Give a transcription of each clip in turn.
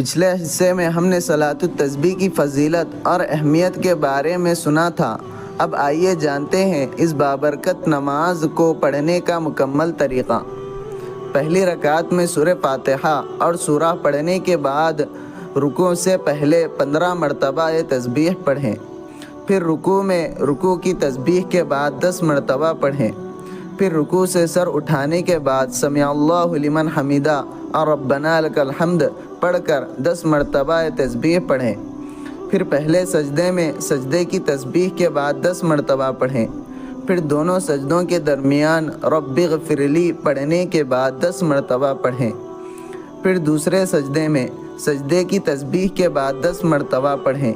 پچھلے حصے میں ہم نے صلاۃ التسبیح کی فضیلت اور اہمیت کے بارے میں سنا تھا۔ اب آئیے جانتے ہیں اس بابرکت نماز کو پڑھنے کا مکمل طریقہ۔ پہلی رکعت میں سورہ فاتحہ اور سورہ پڑھنے کے بعد رکوع سے پہلے 15 مرتبہ یہ تسبیح پڑھیں۔ پھر رکوع میں رکوع کی تسبیح کے بعد 10 مرتبہ پڑھیں۔ پھر رکوع سے سر اٹھانے کے بعد سمع اللہ لمن حمدہ اور ربنا لک الحمد پڑھ کر 10 مرتبہ یہ تسبیح پڑھیں۔ پھر پہلے سجدے میں سجدے کی تسبیح کے بعد 10 مرتبہ پڑھیں۔ پھر دونوں سجدوں کے درمیان رب اغفر لی پڑھنے کے بعد 10 مرتبہ پڑھیں۔ پھر دوسرے سجدے میں سجدے کی تسبیح کے بعد 10 مرتبہ پڑھیں۔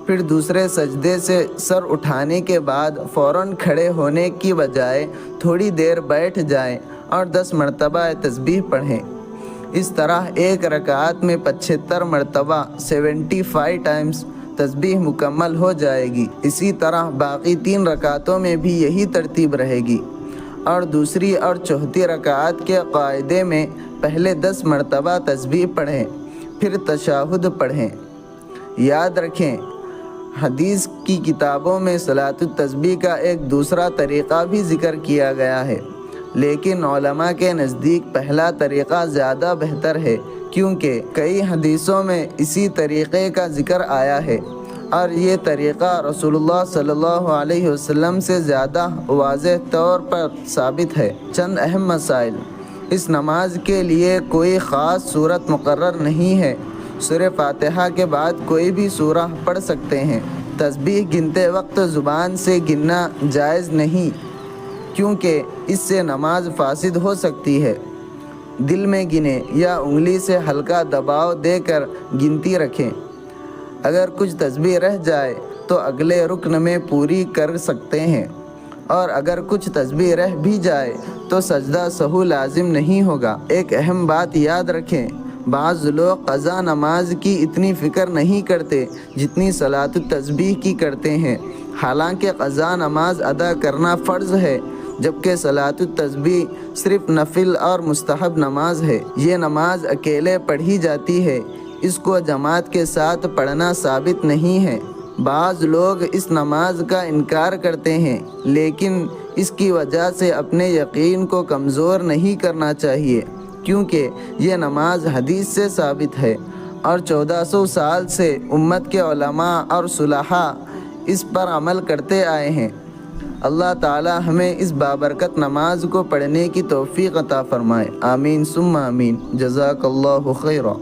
پھر دوسرے سجدے سے سر اٹھانے کے بعد فوراً کھڑے ہونے کی بجائے تھوڑی دیر بیٹھ جائیں اور 10 مرتبہ تسبیح پڑھیں۔ اس طرح ایک رکعت میں 75 مرتبہ 75 ٹائمز تسبیح مکمل ہو جائے گی۔ اسی طرح باقی 3 رکعتوں میں بھی یہی ترتیب رہے گی، اور دوسری اور چوتھی رکعت کے قاعدے میں پہلے 10 مرتبہ تسبیح پڑھیں، پھر تشہد پڑھیں۔ یاد رکھیں، حدیث کی کتابوں میں صلاۃ التسبیح کا ایک دوسرا طریقہ بھی ذکر کیا گیا ہے، لیکن علماء کے نزدیک پہلا طریقہ زیادہ بہتر ہے، کیونکہ کئی حدیثوں میں اسی طریقے کا ذکر آیا ہے، اور یہ طریقہ رسول اللہ صلی اللہ علیہ وسلم سے زیادہ واضح طور پر ثابت ہے۔ چند اہم مسائل۔ اس نماز کے لیے کوئی خاص صورت مقرر نہیں ہے۔ سورہ فاتحہ کے بعد کوئی بھی سورہ پڑھ سکتے ہیں۔ تسبیح گنتے وقت زبان سے گننا جائز نہیں، کیونکہ اس سے نماز فاسد ہو سکتی ہے۔ دل میں گنیں یا انگلی سے ہلکا دباؤ دے کر گنتی رکھیں۔ اگر کچھ تسبیح رہ جائے تو اگلے رکن میں پوری کر سکتے ہیں، اور اگر کچھ تسبیح رہ بھی جائے تو سجدہ سہو لازم نہیں ہوگا۔ ایک اہم بات یاد رکھیں، بعض لوگ قضا نماز کی اتنی فکر نہیں کرتے جتنی صلاۃ التسبیح کی کرتے ہیں، حالانکہ قضا نماز ادا کرنا فرض ہے، جبکہ صلاۃ التسبیح صرف نفل اور مستحب نماز ہے۔ یہ نماز اکیلے پڑھی جاتی ہے، اس کو جماعت کے ساتھ پڑھنا ثابت نہیں ہے۔ بعض لوگ اس نماز کا انکار کرتے ہیں، لیکن اس کی وجہ سے اپنے یقین کو کمزور نہیں کرنا چاہیے، کیونکہ یہ نماز حدیث سے ثابت ہے، اور 1400 سال سے امت کے علماء اور صلحاء اس پر عمل کرتے آئے ہیں۔ اللہ تعالی ہمیں اس بابرکت نماز کو پڑھنے کی توفیق عطا فرمائے۔ آمین ثم آمین۔ جزاک اللہ خیرا۔